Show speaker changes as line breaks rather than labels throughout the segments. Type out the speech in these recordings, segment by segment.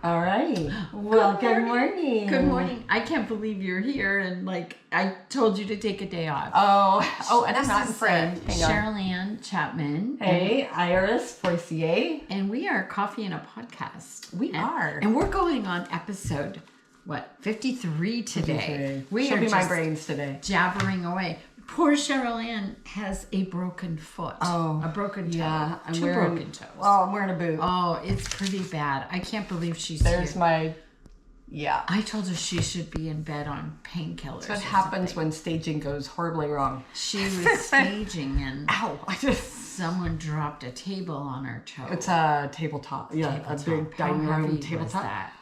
All right. Well, good morning.
Good morning. I can't believe you're here, and I told you to take a day off.
Oh, and I'm not in frame.
Cheryl Ann Chapman.
Hey, Iris Forcier.
And we are Coffee and a Podcast.
We are.
And we're going on episode, 53 today.
53. She'll be my brains today.
Jabbering away. Poor Cheryl Ann has a broken foot.
Oh.
A broken toe.
Yeah.
Broken toes.
Well, I'm wearing a boot.
Oh, it's pretty bad. I can't believe she's
There's
here.
my... Yeah.
I told her she should be in bed on painkillers.
That's what happens when staging goes horribly wrong.
She was staging and
Ow.
Someone dropped a table on her toe.
It's a tabletop. Yeah, a big dining room tabletop.
That?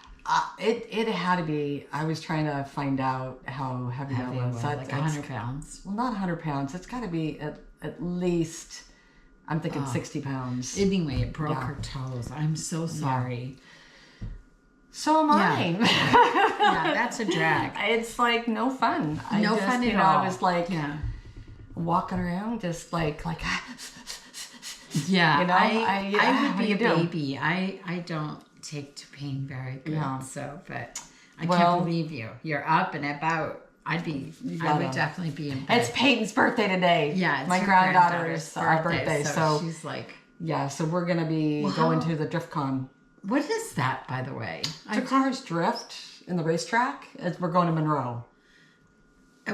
It had to be. I was trying to find out how heavy that was.
Like 100 pounds.
Well, not 100 pounds. It's got to be at least, I'm thinking 60 pounds.
Anyway, it broke her toes. I'm so sorry.
Yeah. So am I.
Yeah, that's a drag.
It's like no fun.
Fun at all.
I was like walking around just like
yeah.
You know,
I would be a baby. I don't take to pain very good.
Yeah.
So, but I can't believe you. You're up and about. I would definitely be in bed.
It's Peyton's birthday today.
Yeah, it's
my granddaughter's birthday. So
she's like,
so we're gonna be going to the DriftCon.
What is that, by the way?
The cars drift in the racetrack. We're going to Monroe.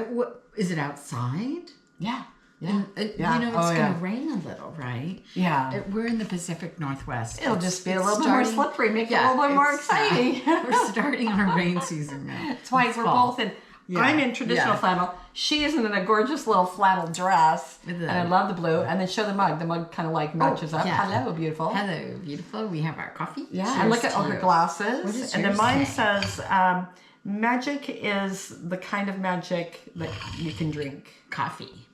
What is it outside?
Yeah.
Yeah. You know, it's going to rain a little, right?
Yeah.
We're in the Pacific Northwest.
It'll just be a little bit more slippery, make it a little bit more exciting.
We're starting our rain season now.
That's why we're both in. Yeah. I'm in traditional flannel. She is in a gorgeous little flannel dress. And I love the blue. And then show the mug. The mug kind of like matches up. Yeah. Hello, beautiful.
Hello, beautiful. We have our coffee.
Yeah. And look at all her glasses.
What does
and then mine says, magic is the kind of magic that you can drink.
Coffee.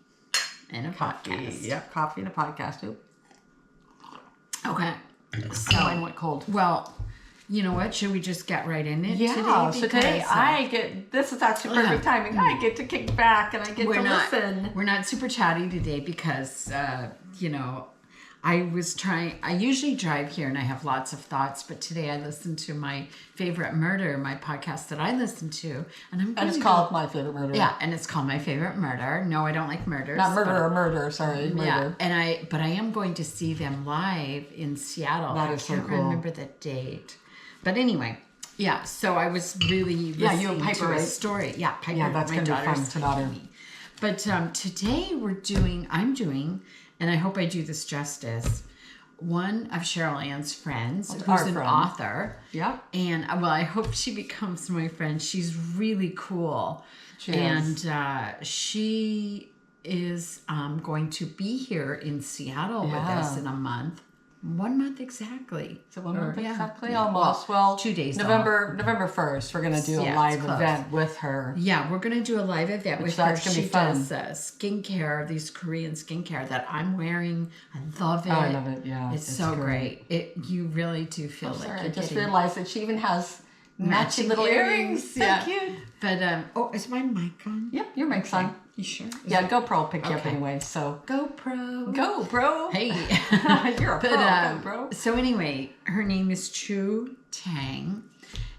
And a podcast.
Yep, coffee and a podcast. Oop.
Okay. So
mine went cold.
Well, you know what? Should we just get right in it today?
So today I get, this is actually perfect timing. I get to kick back and I get to listen.
We're not super chatty today because, I usually drive here and I have lots of thoughts, but today I listened to my favorite murder, my podcast that I listen to. And
it's called My Favorite Murder.
Yeah, and it's called My Favorite Murder. No, I don't like murders.
Not murder, sorry. Murder.
Yeah, but I am going to see them live in Seattle.
That is so cool.
I can't remember the date. But anyway, so I was really listening to a story. Yeah, Piper.
Yeah, that's going to be fun to daughter.
But today I'm doing, and I hope I do this justice, one of Cheryl Ann's friends, who's an author.
Yeah.
And, I hope she becomes my friend. She's really cool.
She is.
And she is going to be here in Seattle with us in a month. 1 month exactly.
Is it 1 month exactly? Almost. Well,
2 days.
November 1st, we're going to do a live event with her.
Yeah, we're going to do a live event with her.
That's going to be fun.
She does skincare, these Korean skincare that I'm wearing. I love it.
Oh, I love it. Yeah,
it's so great. You really do feel like
I just realized that she even has matching little earrings. So cute.
But is my mic on?
Yep, your mic's on.
You sure?
Yeah, GoPro will pick you up anyway. So
GoPro. Hey,
you're a pro. GoPro.
So anyway, her name is ChuMTang,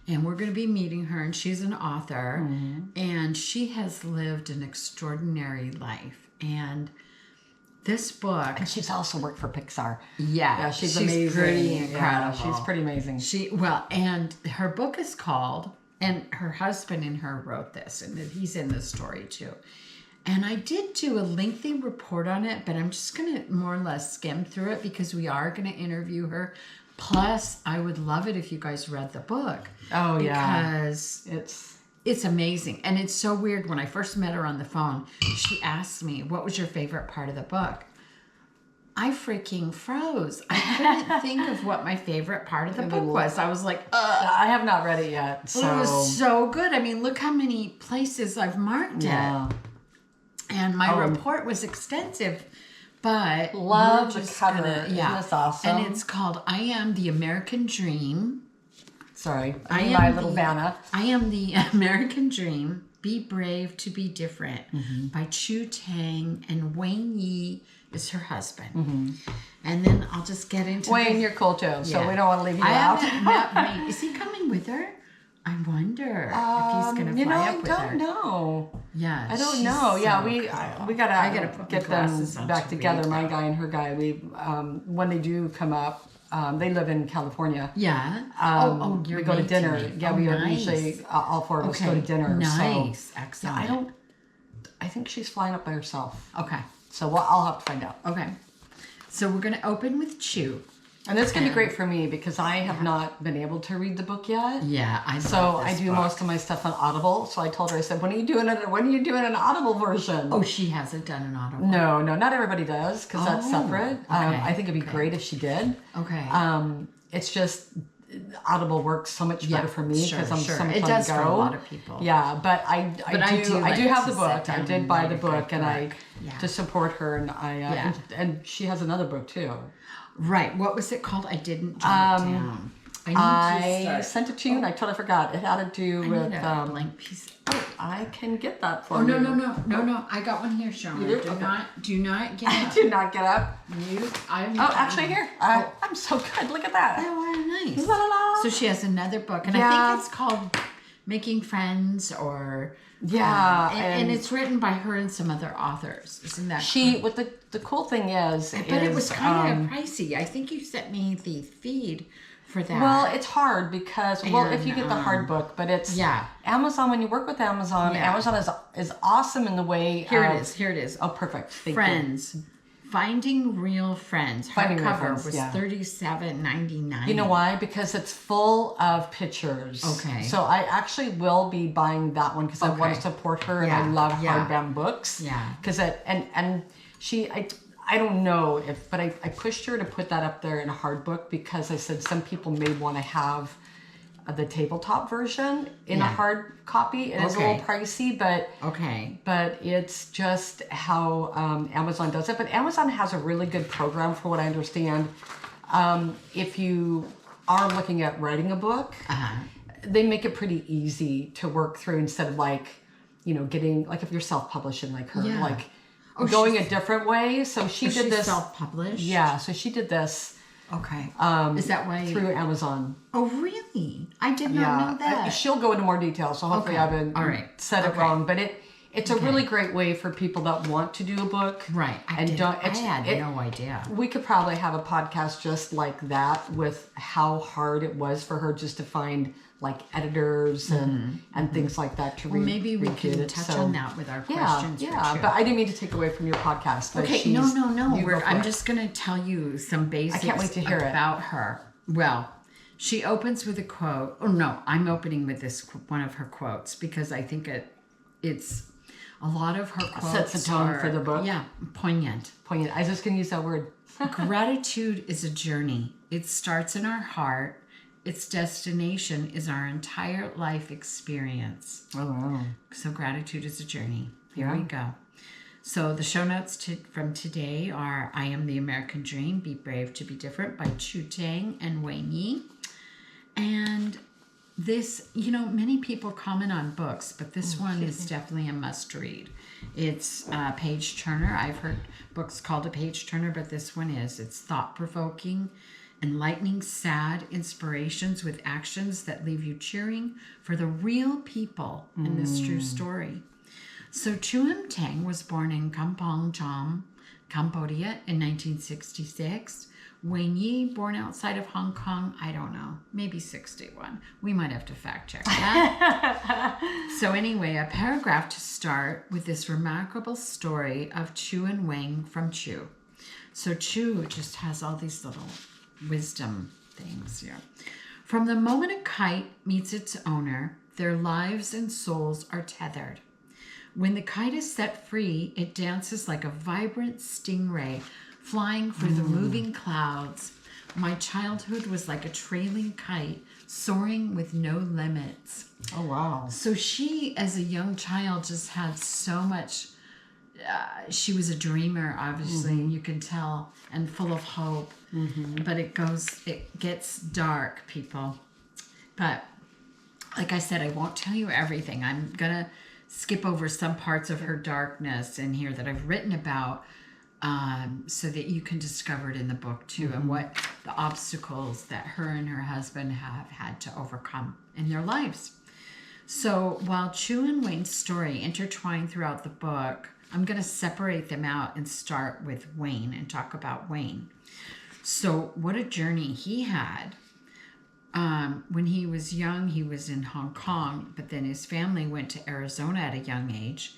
and we're going to be meeting her. And she's an author, and she has lived an extraordinary life. And this book,
and she's also worked for Pixar.
Yeah,
she's amazing.
Pretty incredible.
Yeah, she's pretty amazing.
And her book is called. And her husband and her wrote this, and he's in the story too. And I did do a lengthy report on it, but I'm just going to more or less skim through it because we are going to interview her. Plus, I would love it if you guys read the book.
Oh,
because it's amazing. And it's so weird. When I first met her on the phone, she asked me, what was your favorite part of the book? I freaking froze. I couldn't think of what my favorite part of the book was. I was like,
I have not read it yet. So.
It was so good. I mean, look how many places I've marked it. And my report was extensive, but
love the cover. Isn't this awesome?
And it's called "I Am the American Dream."
Sorry, my little Vanna.
I Am the American Dream. Be brave to be different by ChuTang and Wayne Yi is her husband. And then I'll just get into
Wayne, you're cool too, so we don't want to leave you out.
Wayne. Is he coming with her? I wonder if he's going to fly up with her.
I don't know.
Yeah,
I don't know.
So
we
cool.
gotta
put
get them back together. My guy and her guy. We when they do come up, they live in California.
Yeah.
We go to dinner. Yeah, we usually all four of us go to dinner.
Nice,
so,
excellent.
Yeah, I think she's flying up by herself.
Okay.
So I'll have to find out.
Okay. So we're going to open with Chu.
And that's going to be great for me because I have not been able to read the book yet.
Yeah, I
do most of my stuff on Audible. So I told her, I said, when are you doing an Audible version?
Oh, she hasn't done an Audible.
No, not everybody does because that's separate.
Okay.
I think it'd be great if she did.
Okay.
It's just Audible works so much better for me because I'm so much
it
on
does
the go.
for a lot of people.
Yeah, but I do have the book. I did buy the book and to support her and and she has another book too.
Right. What was it called? I didn't jot it down.
I sent it to you and I totally forgot. It had to do with
blank piece.
I can get that for
you.
No.
I got one here, Sharon.
You do?
Do not get up.
Do not get up. Actually here.
I'm
so good. Look at that.
Oh, nice.
La, la, la.
So she has another book and I think it's called Making Friends or and it's written by her and some other authors. Isn't that
what the cool thing is
but it was kind of pricey. I think you sent me the feed for that.
Well, it's hard because if you get the hard book, but it's Amazon. When you work with Amazon, Amazon is awesome in the way.
Here it is.
Oh, perfect. Thank
Friends.
You.
Finding Real Friends. Hardcover was $37.99.
You know why? Because it's full of pictures.
Okay.
So I actually will be buying that one because I want to support her and I love hardbound books.
Yeah.
Because I don't know but I pushed her to put that up there in a hard book because I said some people may want to have the tabletop version in a hard copy. It is a little pricey, but it's just how Amazon does it. But Amazon has a really good program for what I understand. If you are looking at writing a book, they make it pretty easy to work through instead of getting if you're self-publishing like her, going a different way. So she did this
self-published.
Yeah, so she did this.
Okay. Is that why
through Amazon?
Oh, really? I did not know that.
She'll go into more detail. So hopefully I haven't said it wrong, but it's a really great way for people that want to do a book.
Right. I had no idea.
We could probably have a podcast just like that with how hard it was for her just to find editors and things like that to read.
Maybe we can touch on that with our questions.
Yeah, but I didn't mean to take away from your podcast.
Okay, no. I'm just going to tell you some basics about her. Well, she opens with a quote. Oh, no, I'm opening with one of her quotes because I think it's a lot of her quotes
sets the tone for the book.
Yeah, poignant.
I was just going to use that word.
Gratitude is a journey. It starts in our heart. Its destination is our entire life experience.
Oh, wow.
So gratitude is a journey. Here we go. So the show notes from today are I Am the American Dream, Be Brave to Be Different by ChuMTang and Wayne Yi. And this, many people comment on books, but this one is definitely a must read. It's a page turner. I've heard books called a page turner, but this one is. It's thought-provoking, enlightening, sad inspirations with actions that leave you cheering for the real people in this true story. So ChuMTang was born in Kampong Cham, Cambodia in 1966. Wayne Yi, born outside of Hong Kong, I don't know, maybe 61. We might have to fact check that. So anyway, a paragraph to start with this remarkable story of Chu and Wang from Chu. So Chu just has all these little wisdom things here. From the moment a kite meets its owner, their lives and souls are tethered. When the kite is set free, it dances like a vibrant stingray flying through the moving clouds. My childhood was like a trailing kite soaring with no limits.
Oh, wow.
So she, as a young child, just had so much. She was a dreamer, obviously, you can tell, and full of hope. But it gets dark, people. But like I said, I won't tell you everything. I'm going to skip over some parts of her darkness in here that I've written about. so that you can discover it in the book too, and what the obstacles that her and her husband have had to overcome in their lives. So while Chu and Wayne's story intertwine throughout the book, I'm going to separate them out and start with Wayne and talk about Wayne. So what a journey he had. When he was young, he was in Hong Kong, but then his family went to Arizona at a young age.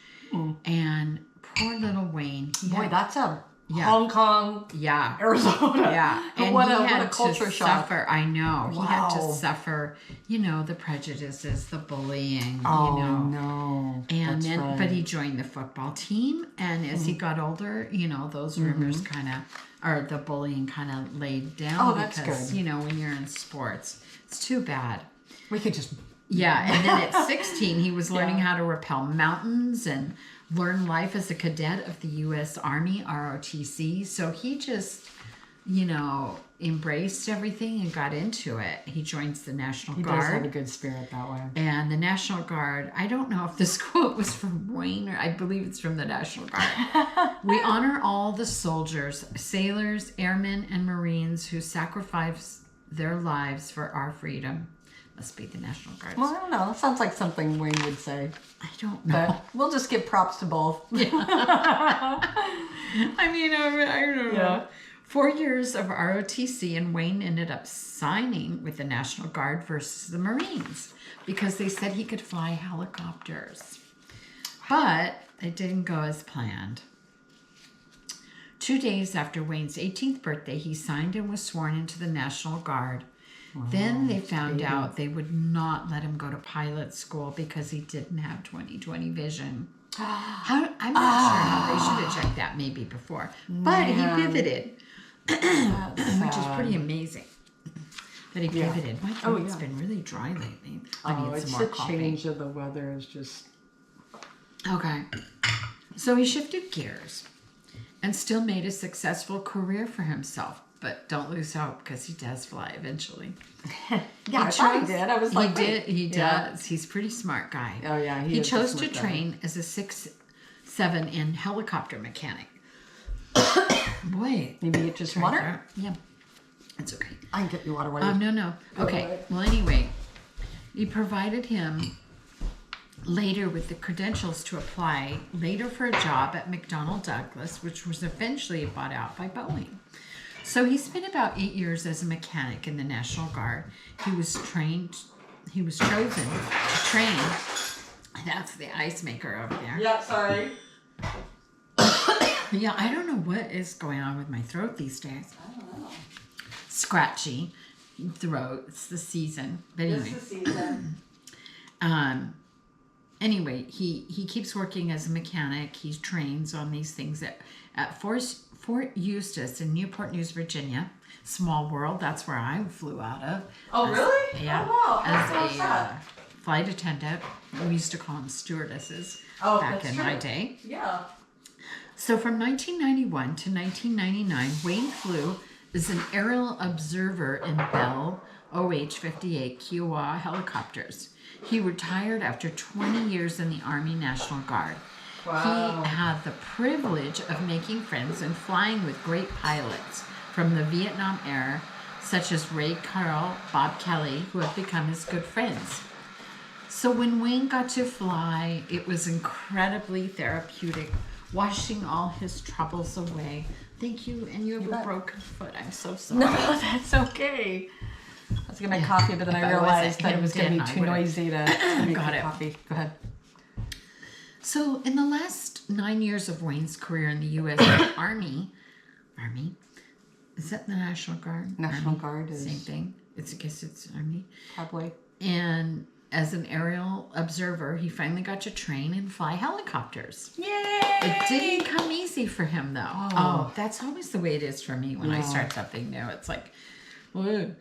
And poor little Wayne.
That's a Hong Kong, Arizona.
Yeah. And
what
he
a
had
culture
to
shock.
suffer. I know. He had to
Wow.
suffer, the prejudices, the bullying,
No.
And
That's
then,
right.
but he joined the football team. And as he got older, those rumors or the bullying kind of laid down.
Oh, that's
because,
good.
when you're in sports, it's too bad.
We could just...
Yeah, and then at 16, he was learning how to rappel mountains and learn life as a cadet of the U.S. Army, ROTC. So he just, embraced everything and got into it. He joins the National Guard.
He does have a good spirit that way.
And the National Guard, I don't know if this quote was from Wayne, or I believe it's from the National Guard. We honor all the soldiers, sailors, airmen, and Marines who sacrifice their lives for our freedom. Must be the National Guard.
Well, I don't know. That sounds like something Wayne would say.
I don't know.
But we'll just give props to both.
I don't know. 4 years of ROTC, and Wayne ended up signing with the National Guard versus the Marines because they said he could fly helicopters. But it didn't go as planned. 2 days after Wayne's 18th birthday, he signed and was sworn into the National Guard. Then they found out they would not let him go to pilot school because he didn't have 20/20 vision. I'm not sure how they should have checked that maybe before. But he pivoted, which is pretty amazing that he pivoted. My throat's been really dry lately. I need some more coffee.
The change of the weather is just...
Okay. So he shifted gears and still made a successful career for himself. But don't lose hope because he does fly eventually.
I thought he did. I was like,
he does. He's a pretty smart guy.
Oh, yeah.
He chose to train as a 6'7" in helicopter mechanic. Boy.
Maybe it just water?
Yeah. It's okay.
I can get you water. While
No. Okay. Well, anyway, he provided him later with the credentials to apply later for a job at McDonnell Douglas, which was eventually bought out by Boeing. So he spent about 8 years as a mechanic in the National Guard. He was chosen to train. That's the ice maker over there.
Yeah, sorry.
Yeah, I don't know what is going on with my throat these days.
I don't know.
Scratchy throat. It's the season. But anyway.
It's the season.
Anyway, he keeps working as a mechanic. He trains on these things at Fort Eustis in Newport News, Virginia. Small world. That's where I flew out of.
Oh, really?
Yeah.
Oh, wow.
As a flight attendant. We used to call them stewardesses back in my day.
Yeah.
So from 1991 to 1999, Wayne flew as an aerial observer in Bell OH-58 Kiowa helicopters. He retired after 20 years in the Army National Guard.
Wow.
He had the privilege of making friends and flying with great pilots from the Vietnam era, such as Ray Carl, Bob Kelly, who have become his good friends. So when Wayne got to fly, it was incredibly therapeutic, washing all his troubles away. Thank you, and you have a broken foot. I'm so sorry.
No, that's okay. I was going to make coffee, but then I realized that it was going to be too noisy to make coffee. Go ahead.
So in the last 9 years of Wayne's career in the U.S. Army, is that the National Guard?
National Guard is...
Same thing. I guess it's Army.
Probably.
And as an aerial observer, he finally got to train and fly helicopters.
Yay!
It didn't come easy for him, though. Oh, that's always the way it is for me when I start something new. It's like, whoa.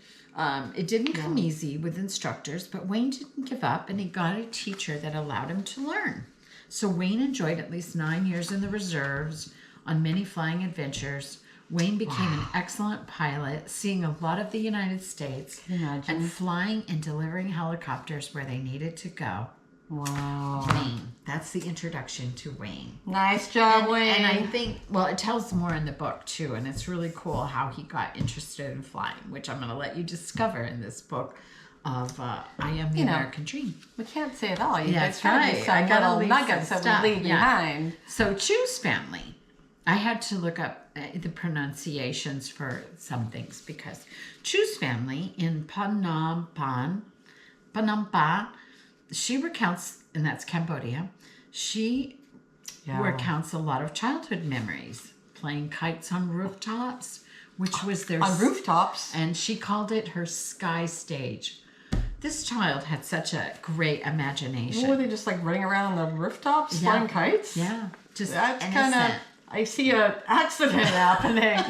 It didn't come easy with instructors, but Wayne didn't give up, and he got a teacher that allowed him to learn. So Wayne enjoyed at least 9 years in the reserves on many flying adventures. Wayne became an excellent pilot, seeing a lot of the United States and flying and delivering helicopters where they needed to go.
Wow.
Wayne. That's the introduction to Wayne.
Nice job, Wayne.
And I think, well, it tells more in the book too, and it's really cool how he got interested in flying, which I'm going to let you discover in this book of I Am the American Dream.
We can't say it all. You
That's
guys
right.
Some
I gotta
little
leave
nuggets
some
that
stuff.
we leave behind.
So Chu's family, I had to look up the pronunciations for some things because Chu's family in Phnom Penh, she recounts, and that's Cambodia, she recounts a lot of childhood memories, playing kites on rooftops, which was their...
On rooftops?
And she called it her sky stage. This child had such a great imagination.
Were they just like running around the rooftops, flying kites?
Yeah. Just
That's kind of... I see an accident happening.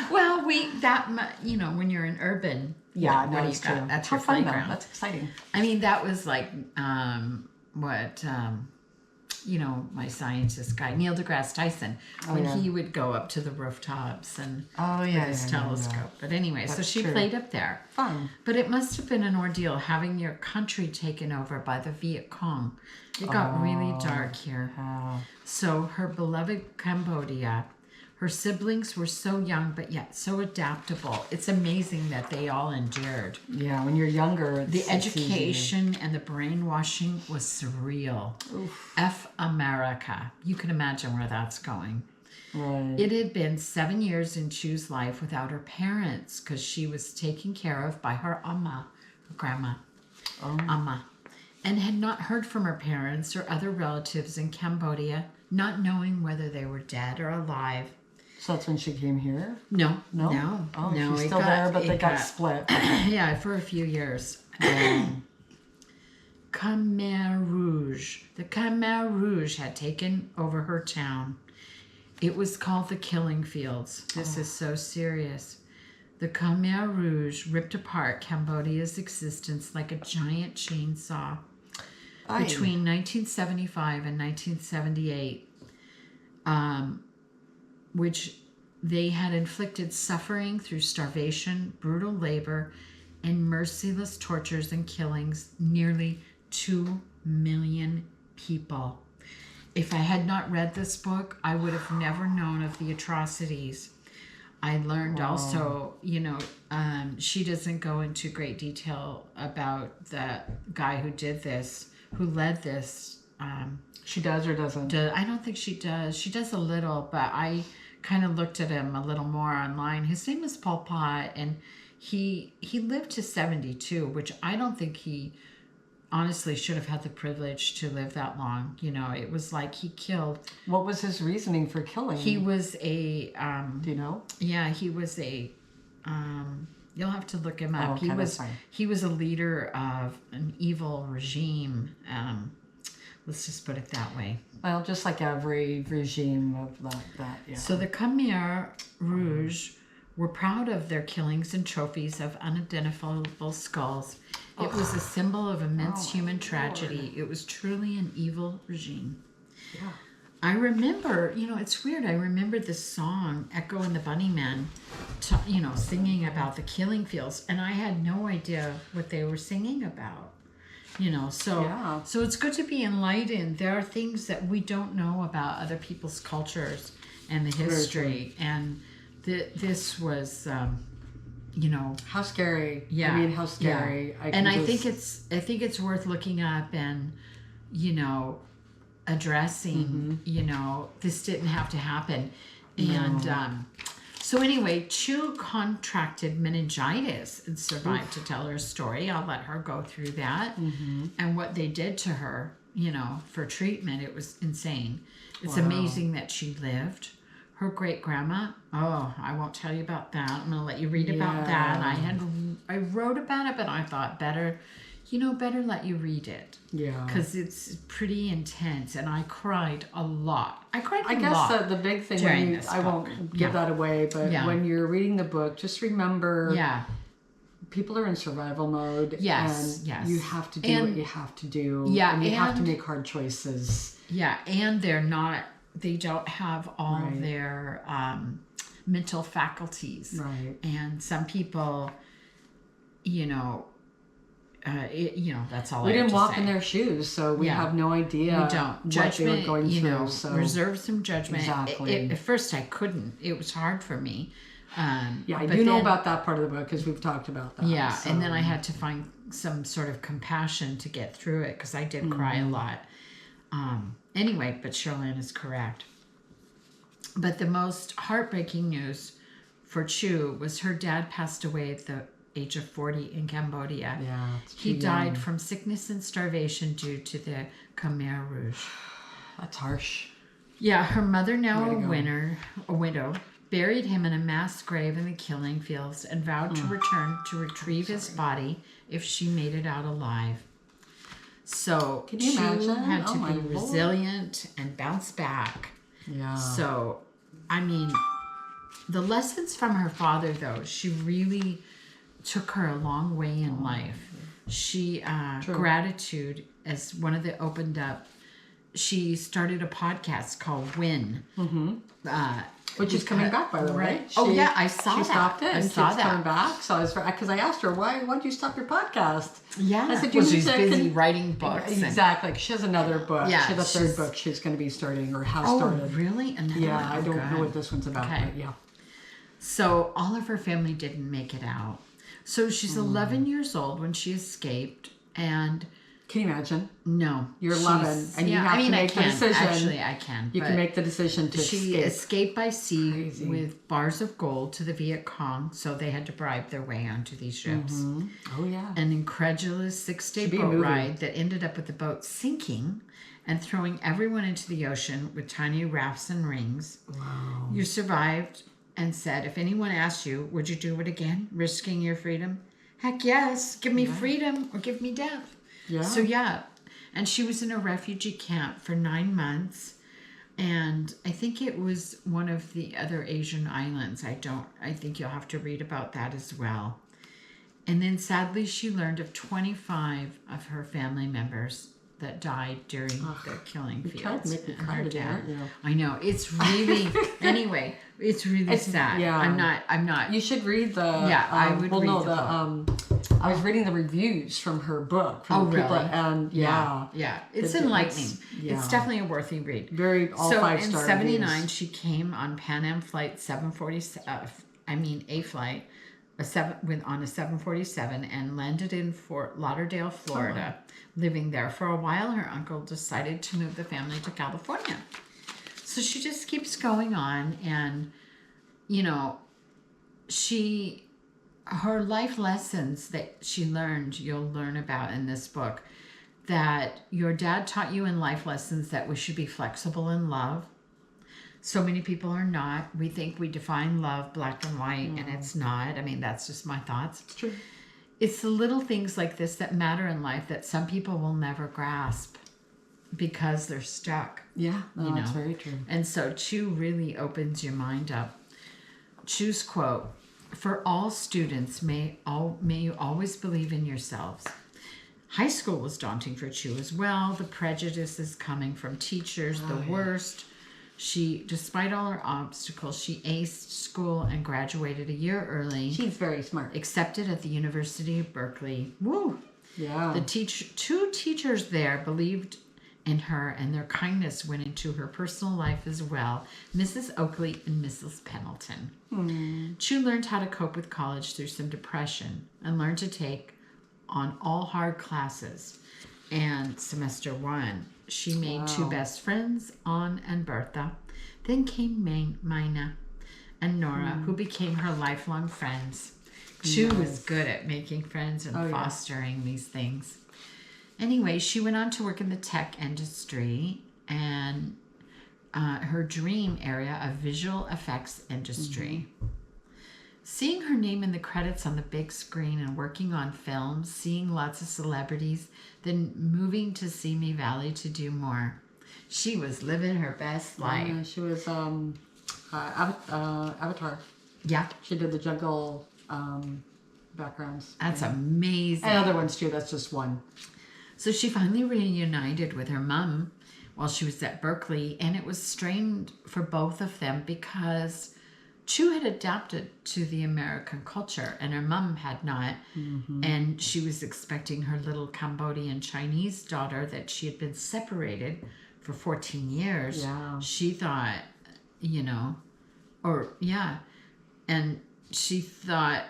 Well, when you're in urban...
Yeah,
what do you got? That's your playground.
That's exciting.
I mean, that was like my scientist guy, Neil deGrasse Tyson, when he would go up to the rooftops and with his telescope. Yeah. But anyway, so she played up there.
Fun.
But it must have been an ordeal having your country taken over by the Viet Cong. It got really dark here. So her beloved Cambodia, her siblings were so young, but yet so adaptable. It's amazing that they all endured.
Yeah, when you're younger,
the education and the brainwashing was surreal. Oof. F America. You can imagine where that's going.
Right.
It had been 7 years in Chu's life without her parents because she was taken care of by her amma, her grandma, amma, and had not heard from her parents or other relatives in Cambodia, not knowing whether they were dead or alive.
So that's when she came here?
No.
Oh, no, she's still there, but they got split.
Yeah, for a few years. Khmer Rouge. The Khmer Rouge had taken over her town. It was called the Killing Fields. This is so serious. The Khmer Rouge ripped apart Cambodia's existence like a giant chainsaw. Between 1975 and 1978, which they had inflicted suffering through starvation, brutal labor, and merciless tortures and killings, nearly 2 million people. If I had not read this book, I would have never known of the atrocities. I learned also, she doesn't go into great detail about the guy who did this, who led this.
She does or doesn't?
I don't think she does. She does a little, but I kind of looked at him a little more online. His name is Pol Pot, and he lived to 72, which I don't think he honestly should have had the privilege to live that long. It was like he killed.
What was his reasoning for killing?
He was a...
do you know?
Yeah, he was a... you'll have to look him up.
Okay,
he was a leader of an evil regime. Let's just put it that way.
Well, just like every regime of that, yeah.
So the Khmer Rouge were proud of their killings and trophies of unidentifiable skulls. It was a symbol of immense human tragedy. Lord. It was truly an evil regime.
Yeah.
I remember, it's weird. I remember this song, Echo and the Bunnymen, singing about the killing fields. And I had no idea what they were singing about. So it's good to be enlightened. There are things that we don't know about other people's cultures and the history. And this was,
how scary.
Yeah.
I mean, how scary.
Yeah. I think it's worth looking up and, addressing, this didn't have to happen. And, so anyway, Chu contracted meningitis and survived to tell her story. I'll let her go through that. Mm-hmm. And what they did to her, for treatment, it was insane. It's amazing that she lived. Her great-grandma, I won't tell you about that. I'm going to let you read about that. I wrote about it, but I thought better let you read it. Yeah. Because it's pretty intense, and I cried a lot. I guess
the big thing, I won't give that away, but when you're reading the book, just remember people are in survival mode.
Yes,
and you have to do what you have to do.
Yeah,
and you have to make hard choices.
Yeah, and they don't have all their mental faculties.
Right.
And some people, that's all
we
I have
didn't
to
walk
say.
in their shoes, so we have no idea
We don't.
what
Judgment,
they were going through. So
reserve some judgment.
Exactly.
At first, I couldn't. It was hard for me.
I do know about that part of the book because we've talked about that.
Yeah,
so.
and then I had to find some sort of compassion to get through it because I did cry a lot. Anyway, but Charlene is correct. But the most heartbreaking news for Chu was her dad passed away at the age of 40 in Cambodia.
Yeah,
he died from sickness and starvation due to the Khmer Rouge.
That's harsh.
Yeah, her mother, now a widow, buried him in a mass grave in the killing fields and vowed to return to retrieve his body if she made it out alive. So
Can you
Chu
imagine?
had to be
Lord.
resilient and bounce back.
Yeah.
So, I mean, the lessons from her father, though, she really took her a long way in life. She, gratitude, as one of the opened up, she started a podcast called Win.
Which is coming back, by the way.
I saw that.
She stopped it and
saw
keeps coming back. So I was, because I asked her, why don't you stop your podcast?
Yeah.
I said,
she's busy writing books.
Exactly. She has another book.
Yeah,
she has a third book she's going to be starting or has started.
Oh, really? Another one?
I don't know what this one's about, but yeah.
So all of her family didn't make it out. So she's 11 years old when she escaped, and
can you imagine?
No,
you're 11, and you have to make the decision.
Actually, I can.
You can make the decision to escape.
She escaped by sea with bars of gold to the Viet Cong, so they had to bribe their way onto these ships.
Oh yeah,
an incredulous 6-day boat ride that ended up with the boat sinking and throwing everyone into the ocean with tiny rafts and rings.
Wow.
You survived and said, if anyone asked you, would you do it again, risking your freedom? Heck yes, give me freedom or give me death.
Yeah.
So and she was in a refugee camp for 9 months, and I think it was one of the other Asian islands. I think you'll have to read about that as well. And then sadly she learned of 25 of her family members that died during the killing fields.
Make me cry today, aren't you?
I know, it's really anyway, it's really sad.
Yeah.
I'm not.
You should read the.
Yeah, I would read the book.
I was reading the reviews from her book. From the people,
really?
and
yeah, it's enlightening. It's definitely a worthy read.
All 5-star.
In '79, she came on Pan Am flight 747. A flight, on a 747, and landed in Fort Lauderdale, Florida. Living there for a while, her uncle decided to move the family to California. So she just keeps going on, and her life lessons that she learned, you'll learn about in this book, that your dad taught you in life lessons that we should be flexible in love. So many people are not. We think we define love black and white, and it's not. I mean, that's just my thoughts.
It's true.
It's the little things like this that matter in life that some people will never grasp because they're stuck.
Yeah, that's very true.
And so Chu really opens your mind up. Chu's quote, "For all students, may you always believe in yourselves." High school was daunting for Chu as well. The prejudices coming from teachers, the worst. She, despite all her obstacles, she aced school and graduated a year early.
She's very smart.
Accepted at the University of Berkeley. Woo!
Yeah.
Two teachers there believed in her, and their kindness went into her personal life as well. Mrs. Oakley and Mrs. Pendleton. Chu learned how to cope with college through some depression and learned to take on all hard classes. And semester 1, she made 2 best friends, Anne and Bertha. Then came Mina and Nora, who became her lifelong friends. Chu was good at making friends and fostering these things. Anyway, she went on to work in the tech industry and her dream area of visual effects industry. Seeing her name in the credits on the big screen and working on films, seeing lots of celebrities, then moving to Simi Valley to do more. She was living her best life.
Yeah, she was Avatar.
Yeah.
She did the jungle backgrounds.
That's amazing.
And other ones too, that's just one.
So she finally reunited with her mom while she was at Berkeley, and it was strained for both of them because Chu had adapted to the American culture, and her mom had not. And she was expecting her little Cambodian Chinese daughter that she had been separated for 14 years.
Yeah.
She thought, and she thought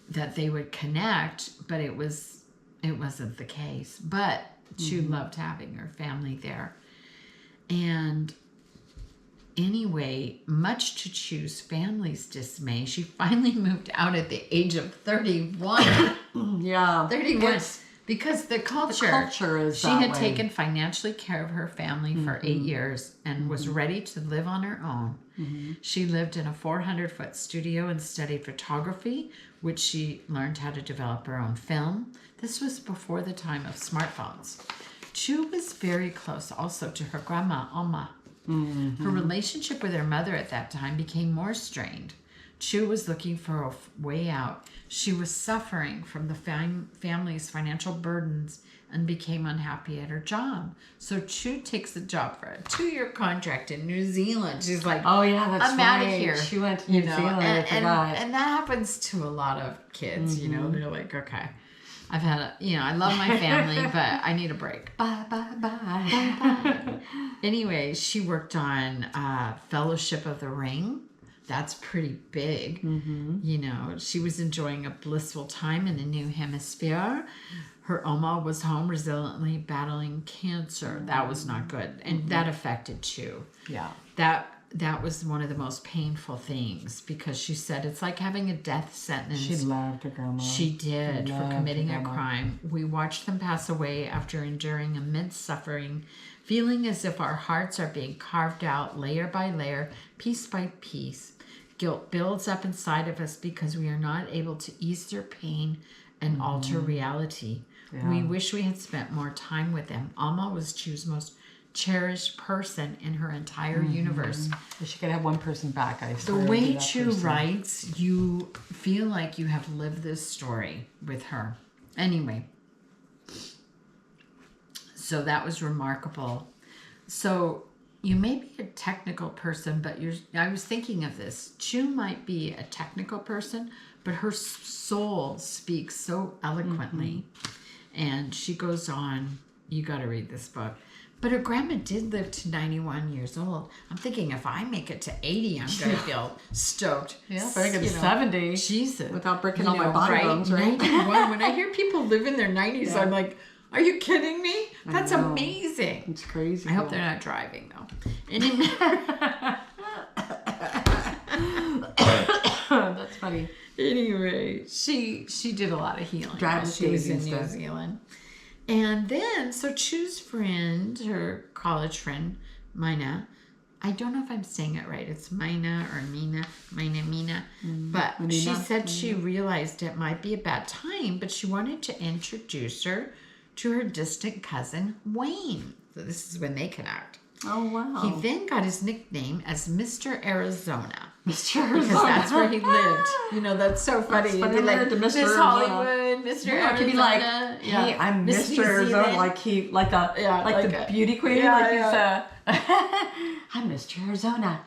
that they would connect, but it wasn't the case. But Chu loved having her family there. And anyway, much to Chu's family's dismay, she finally moved out at the age of 31.
Yeah.
31. Because the culture
is
she
that
had
way.
taken financially care of her family for 8 years and was ready to live on her own. She lived in a 400-foot studio and studied photography, which she learned how to develop her own film. This was before the time of smartphones. Chu was very close also to her grandma, Oma. Her relationship with her mother at that time became more strained. Chu was looking for a way out. She was suffering from the family's financial burdens and became unhappy at her job. So Chu takes a job for a 2-year contract in New Zealand. She's like,
oh yeah, that's
I'm
right.
out of here.
She went to New Zealand. I forgot.
And that happens to a lot of kids. They're like, okay, I've had I love my family, but I need a break.
Bye, bye, bye.
Bye, bye. Anyway, she worked on Fellowship of the Ring. That's pretty big. She was enjoying a blissful time in the new hemisphere. Her Oma was home resiliently battling cancer. That was not good. And that affected Chu.
Yeah.
That was one of the most painful things because she said it's like having a death sentence.
She loved her grandma.
She did for committing a crime. We watched them pass away after enduring immense suffering, feeling as if our hearts are being carved out layer by layer, piece by piece. Guilt builds up inside of us because we are not able to ease their pain and alter reality. Yeah. We wish we had spent more time with them. Alma was Chu's most cherished person in her entire universe.
She could have one person back.
The way Chu writes, you feel like you have lived this story with her. Anyway, so that was remarkable. So you may be a technical person, but I was thinking of this. Chu might be a technical person, but her soul speaks so eloquently. And she goes on, you got to read this book. But her grandma did live to 91 years old. I'm thinking if I make it to 80, I'm going to feel stoked.
Yeah, if I get to 70.
Jesus.
Without breaking all my body bones, right?
91. When I hear people live in their 90s, I'm like, are you kidding me? That's amazing.
It's crazy.
I hope they're not driving, though. Anyway.
That's funny.
Anyway, she did a lot of healing while she was in New Zealand. And then, so Chu's friend, her college friend, Mina, I don't know if I'm saying it right. It's Mina or Mina. But Mina. She said she realized it might be a bad time, but she wanted to introduce her to her distant cousin, Wayne. So this is when they connect.
Oh, wow.
He then got his nickname as Mr. Arizona.
Mr. Arizona.
Because that's where he lived. That's so funny.
That's funny. Like
Miss Hollywood, Mr. Arizona.
Could be like, hey, I'm Mr. Arizona. Like the beauty queen. He's I'm Mr. Arizona.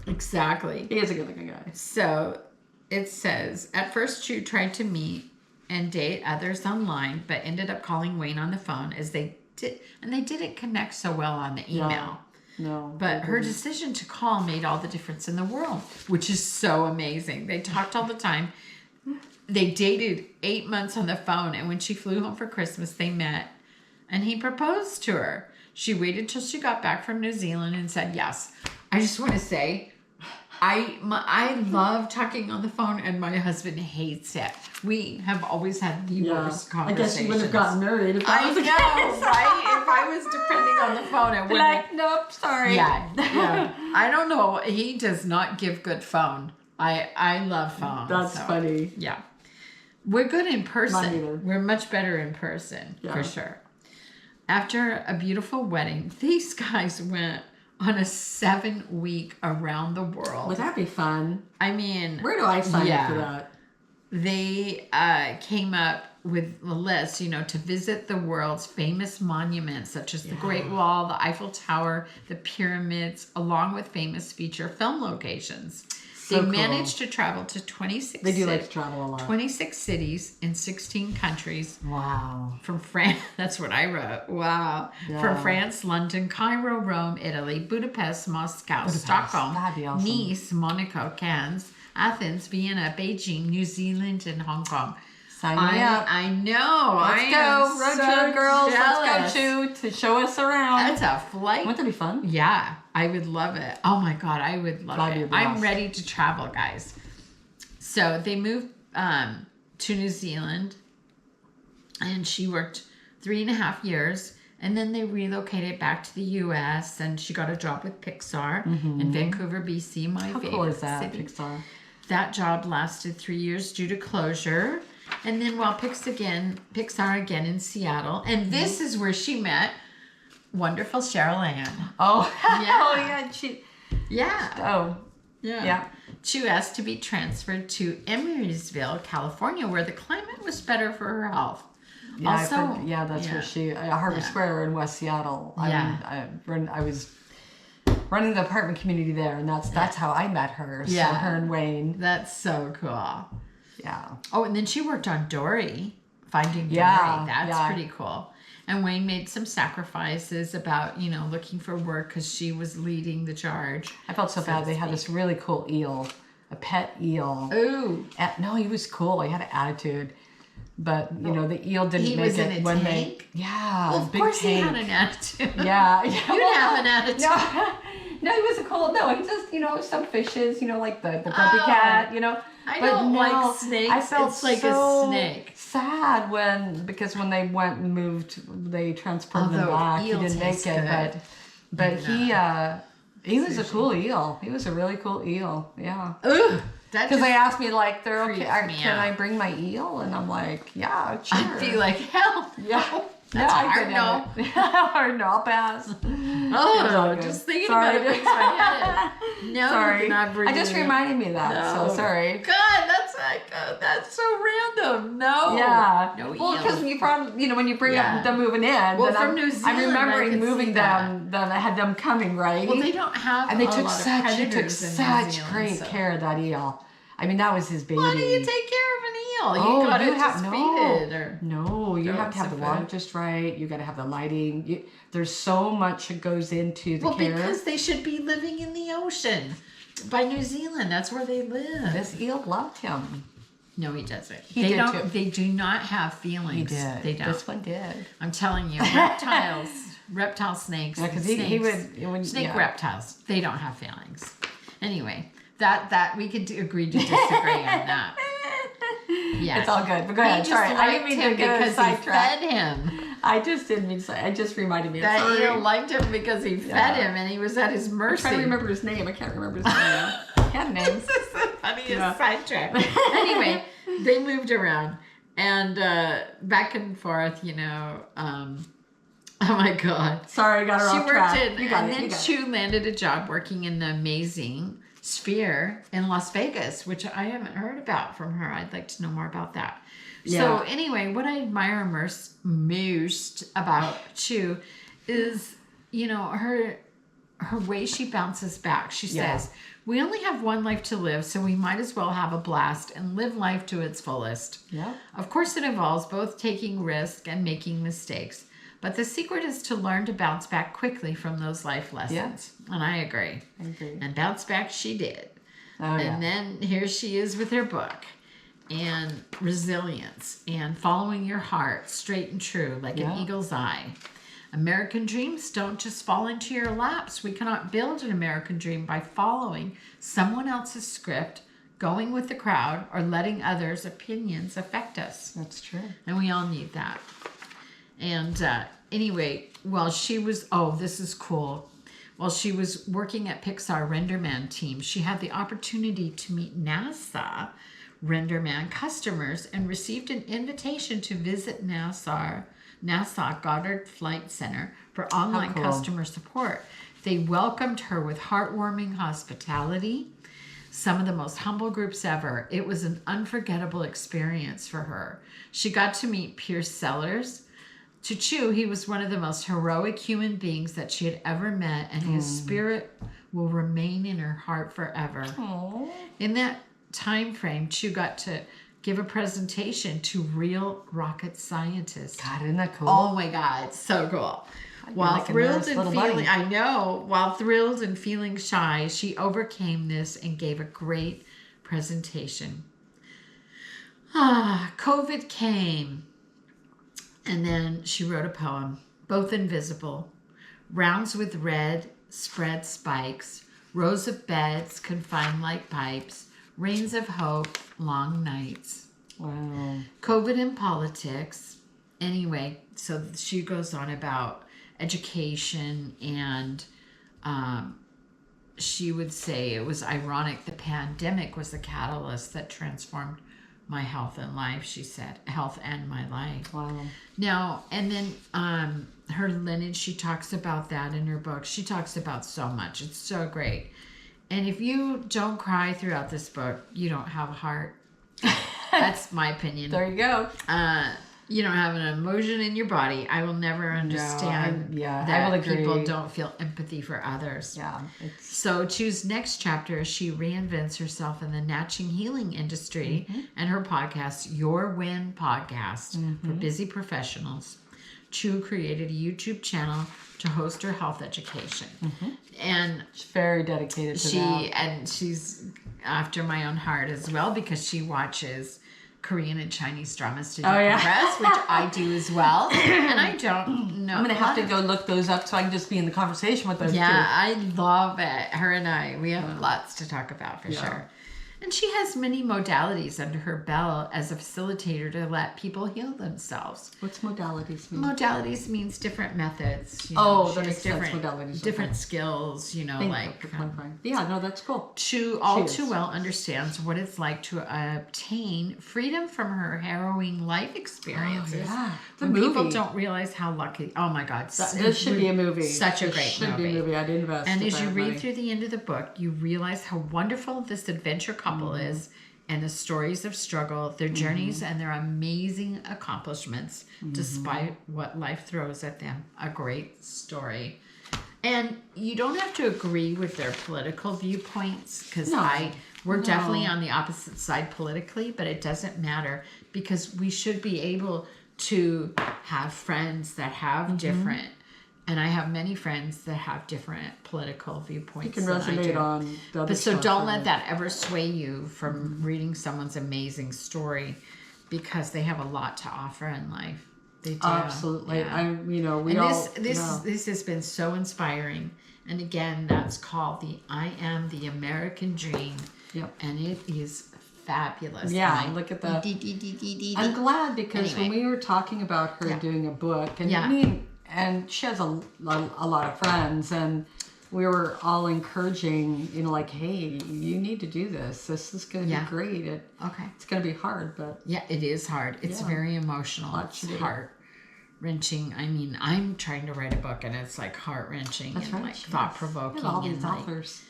Exactly.
He is a good looking guy.
So it says, at first Chu tried to meet and date others online, but ended up calling Wayne on the phone as they did, and they didn't connect so well on the email.
No.
But her decision to call made all the difference in the world, which is so amazing. They talked all the time. They dated 8 months on the phone, and when she flew home for Christmas, they met, and he proposed to her. She waited till she got back from New Zealand and said yes. I just want to say, I love talking on the phone, and my husband hates it. We have always had the worst conversations. I guess you
wouldn't have gotten married if that was the case.
Right? If I was depending on the phone, I wouldn't.
Like, nope, sorry.
Yeah. I don't know. He does not give good phone. I love phone.
That's funny.
Yeah. We're good in person.
Not either.
We're much better in person, for sure. After a beautiful wedding, these guys went on a 7-week around the world.
Would that be fun?
I mean,
where do I sign up for that?
They came up with a list, to visit the world's famous monuments such as the Great Wall, the Eiffel Tower, the pyramids, along with famous feature film locations. They managed to travel to 26
They do like to travel a lot.
26 cities in 16 countries.
Wow.
From France, that's what I wrote. Wow. Yeah. From France, London, Cairo, Rome, Italy, Budapest, Moscow, Stockholm, awesome. Nice, Monaco, Cannes, Athens, Vienna, Beijing, New Zealand, and Hong Kong.
Sign me up.
I know.
Let's go. Road trip, girls. Let's go, to show us around.
That's a flight.
Wouldn't that be fun?
Yeah. I would love it. Oh my God. I would love it. I'm ready to travel, guys. So they moved to New Zealand and she worked 3.5 years. And then they relocated back to the U.S. and she got a job with Pixar in Vancouver, BC, my favorite
cool is that,
city.
Pixar?
That job lasted 3 years due to closure. And then Pixar again in Seattle. And this is where she met wonderful Cheryl Ann.
Oh,
yeah.
Oh, yeah.
Chu asked to be transferred to Emeryville, California, where the climate was better for her health.
Yeah, also, that's where she, Harbor Square in West Seattle. I was running the apartment community there, and that's how I met her. So her and Wayne.
That's so cool.
Yeah.
Oh, and then she worked on Finding Dory. That's pretty cool. And Wayne made some sacrifices about, looking for work because she was leading the charge.
I felt so bad. They had this really cool eel, a pet eel.
Ooh.
No, he was cool. He had an attitude. But, the eel didn't make it.
He was in a tank?
Well,
of course he had an attitude.
Yeah.
You'd have an attitude.
No, he wasn't cool. No, he just, some fishes, like the grumpy cat,
I don't like snakes.
I felt
it's like
so
a snake.
Sad because when they went and moved, they transported him back. He didn't make it, but he was a cool eel. He was a really cool eel. Yeah.
Ooh.
Because they asked me they're okay. Can I bring my eel? And I'm like, yeah, sure.
I'd be like, hell,
yeah.
That's hard no.
Hard no, I'll pass.
Oh, just thinking about it makes my head. No,
sorry.
Not breathing.
I just reminded me of that. So sorry.
God, that's so random. No.
Yeah.
No.
Well, because you probably when you bring up them moving in.
Well, from New Zealand,
I'm remembering moving them. Then I had them coming right.
Well, they don't have.
And they took
such
great care of that eel. I mean, that was his baby.
Why do you take care of an eel? You gotta just feed it.
No, you have to have the water just right. You got to have the lighting. There's so much that goes into the care.
Well, because they should be living in the ocean. By New Zealand, that's where they live.
This eel loved him.
No, he doesn't.
He did too.
They do not have feelings.
He did.
They don't.
This one did.
I'm telling you, reptile snakes.
Yeah, because he would.
Snake reptiles. They don't have feelings. Anyway. That we could agree to disagree on that. Yeah,
it's all good. But go ahead. Sorry, I didn't mean to get a sidetrack.
He fed him.
I just didn't mean to say. I just reminded me.
That eel liked him because he fed him, and he was at his mercy.
I'm trying to remember his name. I can't remember his name. He had a name.
This is the funniest sidetrack. Anyway, they moved around and back and forth. Oh my God.
Sorry, I got her off track.
And then Chu landed a job working in the amazing Sphere in Las Vegas, which I haven't heard about from her. I'd like to know more about that. Yeah. So anyway, what I admire most about Chu is, her way she bounces back. She says, we only have one life to live, so we might as well have a blast and live life to its fullest. Yeah. Of course, it involves both taking risks and making mistakes. But the secret is to learn to bounce back quickly from those life lessons. Yeah. And I agree. And bounce back she did. And then here she is with her book. And resilience. And following your heart straight and true like an eagle's eye. American dreams don't just fall into your laps. We cannot build an American dream by following someone else's script, going with the crowd, or letting others' opinions affect us.
That's true.
And we all need that. And anyway, this is cool. While she was working at Pixar RenderMan team, she had the opportunity to meet NASA RenderMan customers and received an invitation to visit NASA Goddard Flight Center for online customer support. They welcomed her with heartwarming hospitality. Some of the most humble groups ever. It was an unforgettable experience for her. She got to meet Pierce Sellers, To Chu, he was one of the most heroic human beings that she had ever met, and his spirit will remain in her heart forever.
Aww.
In that time frame, Chu got to give a presentation to real rocket scientists.
God, isn't that cool?
Oh my God, so cool. While thrilled and feeling shy, she overcame this and gave a great presentation. COVID came, and then she wrote a poem, both invisible. Rounds with red, spread spikes, rows of beds confined like pipes, rains of hope, long nights.
Wow.
COVID and politics. Anyway, so she goes on about education, and she would say it was ironic the pandemic was the catalyst that transformed my health and life, she said. Health and my life.
Wow.
Now, and then her lineage, she talks about that in her book. She talks about so much. It's so great. And if you don't cry throughout this book, you don't have a heart. That's my opinion.
There you go.
You don't have an emotion in your body. I will never understand that
I will agree.
people don't feel empathy for others.
Yeah.
So Chu's next chapter, she reinvents herself in the natching healing industry and her podcast, Your Win Podcast, for busy professionals. Chu created a YouTube channel to host her health education. And
She's very dedicated to that.
And she's after my own heart as well, because she watches Korean and Chinese dramas to decompress, which I do as well. And I don't know.
I'm going to have to go look those up so I can just be in the conversation with those two.
I love it. Her and I, we have lots to talk about for sure. And she has many modalities under her belt as a facilitator to let people heal themselves.
What's modalities mean?
Modalities means different methods.
That makes sense. Modalities.
Different skills,
Yeah, no, that's cool.
Chu all too well understands what it's like to obtain freedom from her harrowing life experiences.
Oh, yeah.
When people don't realize how lucky. Oh my God.
This should be a movie.
Such a great
should be a movie. I'd invest.
And as you read through the end of the book, you realize how wonderful this adventure couple is, and the stories of struggle, their journeys, and their amazing accomplishments despite what life throws at them. A great story. And you don't have to agree with their political viewpoints, because we're definitely on the opposite side politically, but it doesn't matter, because we should be able to have friends that have different. And I have many friends that have different political viewpoints.
You can resonate on the other
But so
stuff,
don't let that ever sway you from reading someone's amazing story, because they have a lot to offer in life. They do.
Absolutely.
Yeah. This has been so inspiring. And again, that's called the I Am the American Dream.
Yep.
And it is fabulous.
Yeah, look at that. I'm glad, because when we were talking about her doing a book, and she has a lot of friends, and we were all encouraging, hey, you need to do this. This is going to be great. It's going to be hard, but...
Yeah, it is hard. It's very emotional. It's heart-wrenching. I mean, I'm trying to write a book, and it's like heart-wrenching and thought-provoking.
All these authors.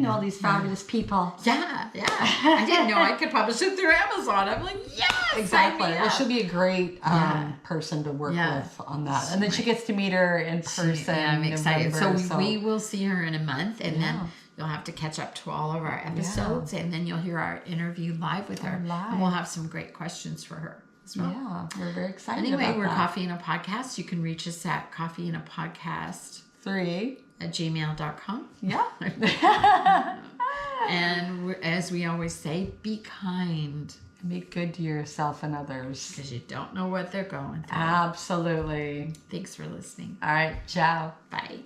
All these fabulous people.
Yeah. I didn't know I could publish it through Amazon. I'm like, yes!
Exactly. Well, she'll be a great person to work with on that. And then she gets to meet her in person.
I'm excited. So we will see her in a month, and then you'll have to catch up to all of our episodes, and then you'll hear our interview live with her. And we'll have some great questions for her as well.
Yeah, we're very excited
about we're Coffee and a Podcast. You can reach us at coffeeandapodcast3@gmail.com.
Yeah.
And as we always say, be kind.
Be good to yourself and others.
Because you don't know what they're going through.
Absolutely.
Thanks for listening.
All right. Ciao.
Bye.